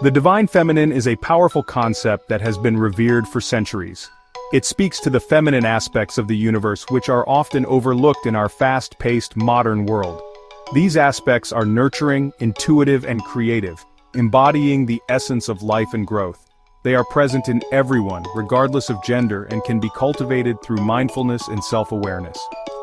The divine feminine is a powerful concept that has been revered for centuries. It speaks to the feminine aspects of the universe which are often overlooked in our fast-paced modern world. These aspects are nurturing, intuitive, and creative, embodying the essence of life and growth. They are present in everyone, regardless of gender, and can be cultivated through mindfulness and self-awareness.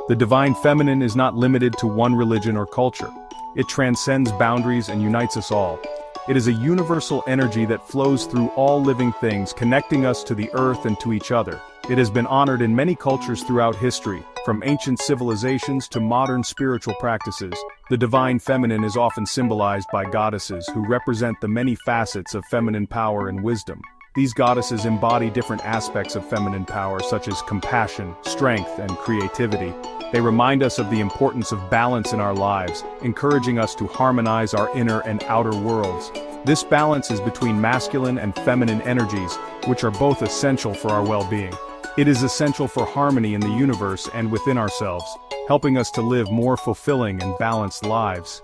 The divine feminine is not limited to one religion or culture. It transcends boundaries and unites us all. It is a universal energy that flows through all living things, connecting us to the earth and to each other. It has been honored in many cultures throughout history, from ancient civilizations to modern spiritual practices. The divine feminine is often symbolized by goddesses who represent the many facets of feminine power and wisdom. These goddesses embody different aspects of feminine power such as compassion, strength, and creativity. They remind us of the importance of balance in our lives, encouraging us to harmonize our inner and outer worlds. This balance is between masculine and feminine energies, which are both essential for our well-being. It is essential for harmony in the universe and within ourselves, helping us to live more fulfilling and balanced lives.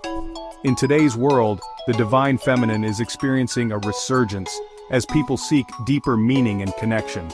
In today's world, the divine feminine is experiencing a resurgence as people seek deeper meaning and connection.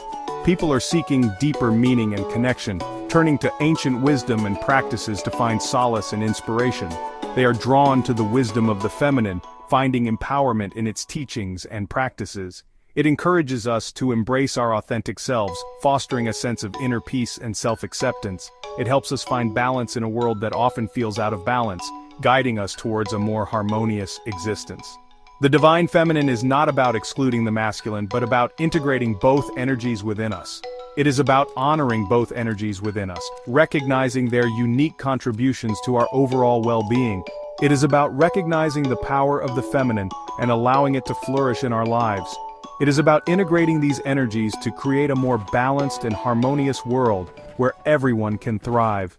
People are seeking deeper meaning and connection, turning to ancient wisdom and practices to find solace and inspiration. They are drawn to the wisdom of the feminine, finding empowerment in its teachings and practices. It encourages us to embrace our authentic selves, fostering a sense of inner peace and self-acceptance. It helps us find balance in a world that often feels out of balance, guiding us towards a more harmonious existence. The divine feminine is not about excluding the masculine, but about integrating both energies within us. It is about honoring both energies within us, recognizing their unique contributions to our overall well-being. It is about recognizing the power of the feminine and allowing it to flourish in our lives. It is about integrating these energies to create a more balanced and harmonious world where everyone can thrive.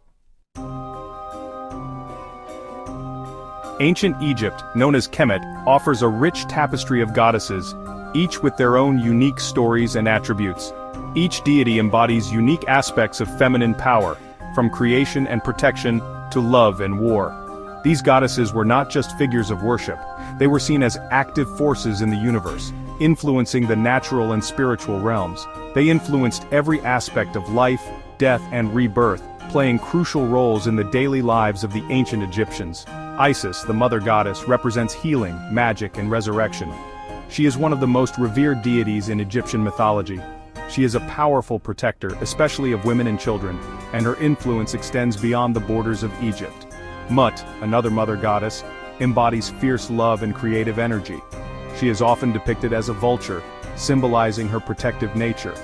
Ancient Egypt, known as Kemet, offers a rich tapestry of goddesses, each with their own unique stories and attributes. Each deity embodies unique aspects of feminine power, from creation and protection to love and war. These goddesses were not just figures of worship, they were seen as active forces in the universe, influencing the natural and spiritual realms. They influenced every aspect of life, death, and rebirth, playing crucial roles in the daily lives of the ancient Egyptians. Isis, the mother goddess, represents healing, magic, and resurrection. She is one of the most revered deities in Egyptian mythology. She is a powerful protector, especially of women and children, and her influence extends beyond the borders of Egypt. Mut, another mother goddess, embodies fierce love and creative energy. She is often depicted as a vulture, symbolizing her protective nature.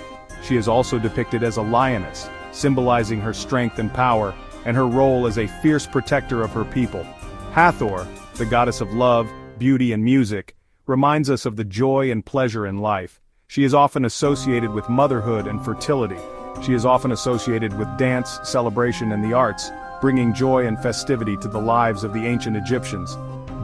She is also depicted as a lioness, symbolizing her strength and power, and her role as a fierce protector of her people. Hathor, the goddess of love, beauty, and music, reminds us of the joy and pleasure in life. She is often associated with motherhood and fertility. She is often associated with dance, celebration, and the arts, bringing joy and festivity to the lives of the ancient Egyptians.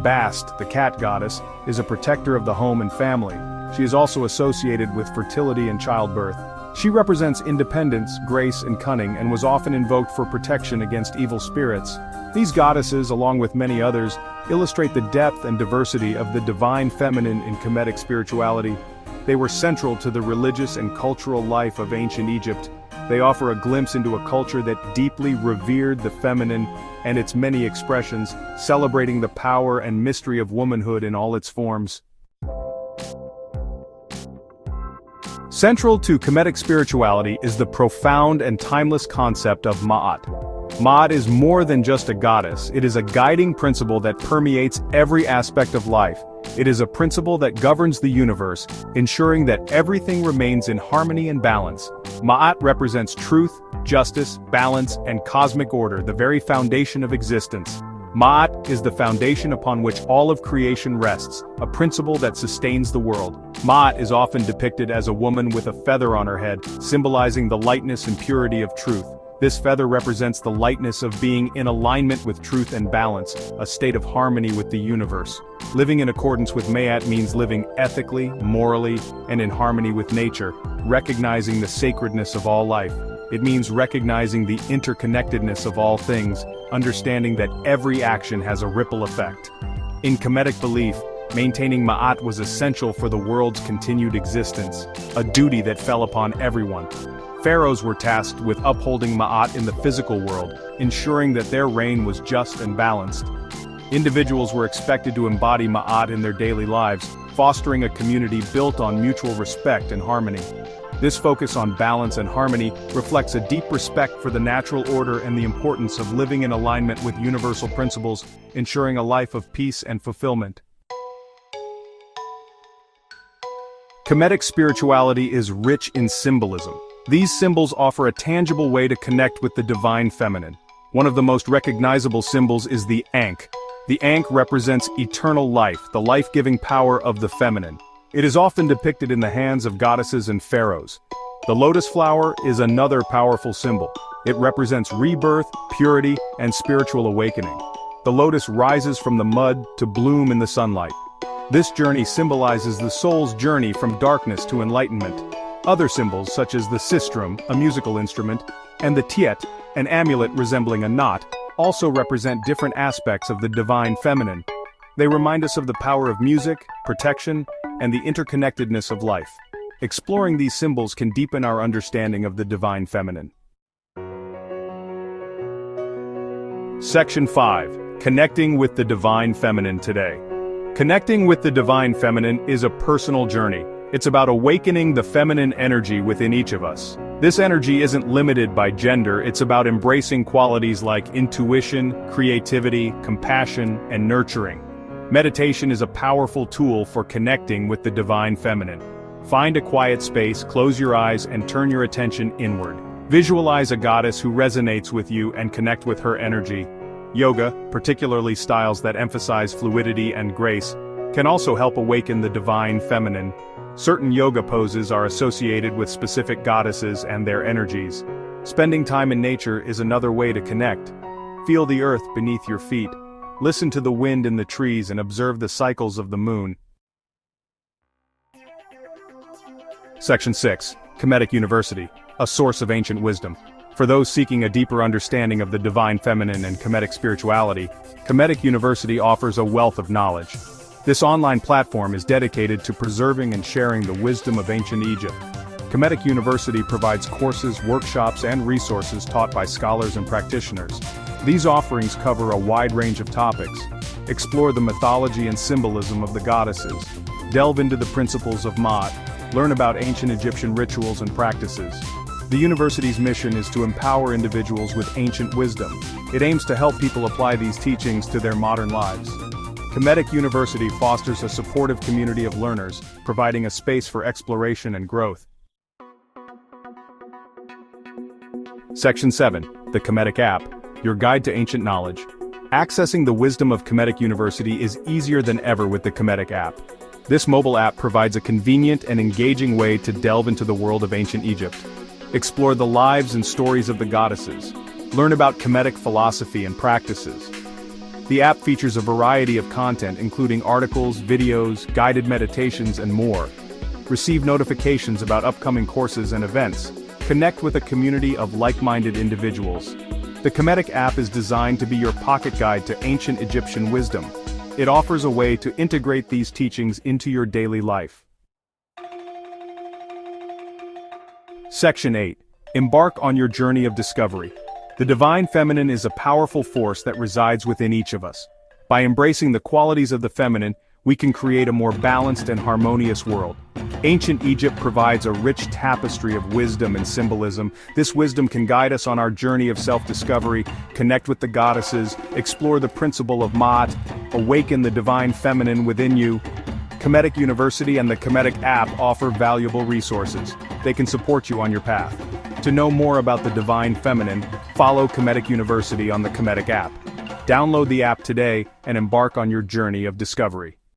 Bast, the cat goddess, is a protector of the home and family. She is also associated with fertility and childbirth. She represents independence, grace, and cunning, and was often invoked for protection against evil spirits. These goddesses, along with many others, illustrate the depth and diversity of the divine feminine in Kemetic spirituality. They were central to the religious and cultural life of ancient Egypt. They offer a glimpse into a culture that deeply revered the feminine and its many expressions, celebrating the power and mystery of womanhood in all its forms. Central to Kemetic spirituality is the profound and timeless concept of Ma'at. Ma'at is more than just a goddess, it is a guiding principle that permeates every aspect of life. It is a principle that governs the universe, ensuring that everything remains in harmony and balance. Ma'at represents truth, justice, balance, and cosmic order, the very foundation of existence. Ma'at is the foundation upon which all of creation rests, a principle that sustains the world. Ma'at is often depicted as a woman with a feather on her head, symbolizing the lightness and purity of truth. This feather represents the lightness of being in alignment with truth and balance, a state of harmony with the universe. Living in accordance with Ma'at means living ethically, morally, and in harmony with nature, recognizing the sacredness of all life. It means recognizing the interconnectedness of all things, understanding that every action has a ripple effect. In Kemetic belief, maintaining Ma'at was essential for the world's continued existence, a duty that fell upon everyone. Pharaohs were tasked with upholding Ma'at in the physical world, ensuring that their reign was just and balanced. Individuals were expected to embody Ma'at in their daily lives, fostering a community built on mutual respect and harmony. This focus on balance and harmony reflects a deep respect for the natural order and the importance of living in alignment with universal principles, ensuring a life of peace and fulfillment. Kemetic spirituality is rich in symbolism. These symbols offer a tangible way to connect with the divine feminine. One of the most recognizable symbols is the Ankh. The Ankh represents eternal life, the life-giving power of the feminine. It is often depicted in the hands of goddesses and pharaohs. The lotus flower is another powerful symbol. It represents rebirth, purity, and spiritual awakening. The lotus rises from the mud to bloom in the sunlight. This journey symbolizes the soul's journey from darkness to enlightenment. Other symbols such as the sistrum, a musical instrument, and the tiet, an amulet resembling a knot, also represent different aspects of the divine feminine. They remind us of the power of music, protection, and the interconnectedness of life. Exploring these symbols can deepen our understanding of the divine feminine. Section 5. Connecting with the divine feminine today. Connecting with the divine feminine is a personal journey. It's about awakening the feminine energy within each of us. This energy isn't limited by gender, it's about embracing qualities like intuition, creativity, compassion, and nurturing. Meditation is a powerful tool for connecting with the divine feminine. Find a quiet space, close your eyes, and turn your attention inward. Visualize a goddess who resonates with you and connect with her energy. Yoga, particularly styles that emphasize fluidity and grace, can also help awaken the divine feminine. Certain yoga poses are associated with specific goddesses and their energies. Spending time in nature is another way to connect. Feel the earth beneath your feet. Listen to the wind in the trees and observe the cycles of the moon. Section 6. Kemetic University, a source of ancient wisdom. For those seeking a deeper understanding of the divine feminine and Kemetic spirituality, Kemetic University offers a wealth of knowledge. This online platform is dedicated to preserving and sharing the wisdom of ancient Egypt. Kemetic University provides courses, workshops, and resources taught by scholars and practitioners. These offerings cover a wide range of topics. Explore the mythology and symbolism of the goddesses. Delve into the principles of Ma'at. Learn about ancient Egyptian rituals and practices. The university's mission is to empower individuals with ancient wisdom. It aims to help people apply these teachings to their modern lives. Kemetic University fosters a supportive community of learners, providing a space for exploration and growth. Section 7. The Kemetic.app, your guide to ancient knowledge. Accessing the wisdom of Kemetic University is easier than ever with the Kemetic.app. This mobile app provides a convenient and engaging way to delve into the world of ancient Egypt. Explore the lives and stories of the goddesses. Learn about Kemetic philosophy and practices. The app features a variety of content including articles, videos, guided meditations, and more. Receive notifications about upcoming courses and events. Connect with a community of like-minded individuals. The Kemetic app is designed to be your pocket guide to ancient Egyptian wisdom. It offers a way to integrate these teachings into your daily life. Section 8. Embark on your journey of discovery. The divine feminine is a powerful force that resides within each of us. By embracing the qualities of the feminine, we can create a more balanced and harmonious world. Ancient Egypt provides a rich tapestry of wisdom and symbolism. This wisdom can guide us on our journey of self-discovery, connect with the goddesses, explore the principle of Ma'at, awaken the divine feminine within you. Kemetic University and the Kemetic app offer valuable resources. They can support you on your path. To know more about the divine feminine, follow Kemetic University on the Kemetic app. Download the app today and embark on your journey of discovery.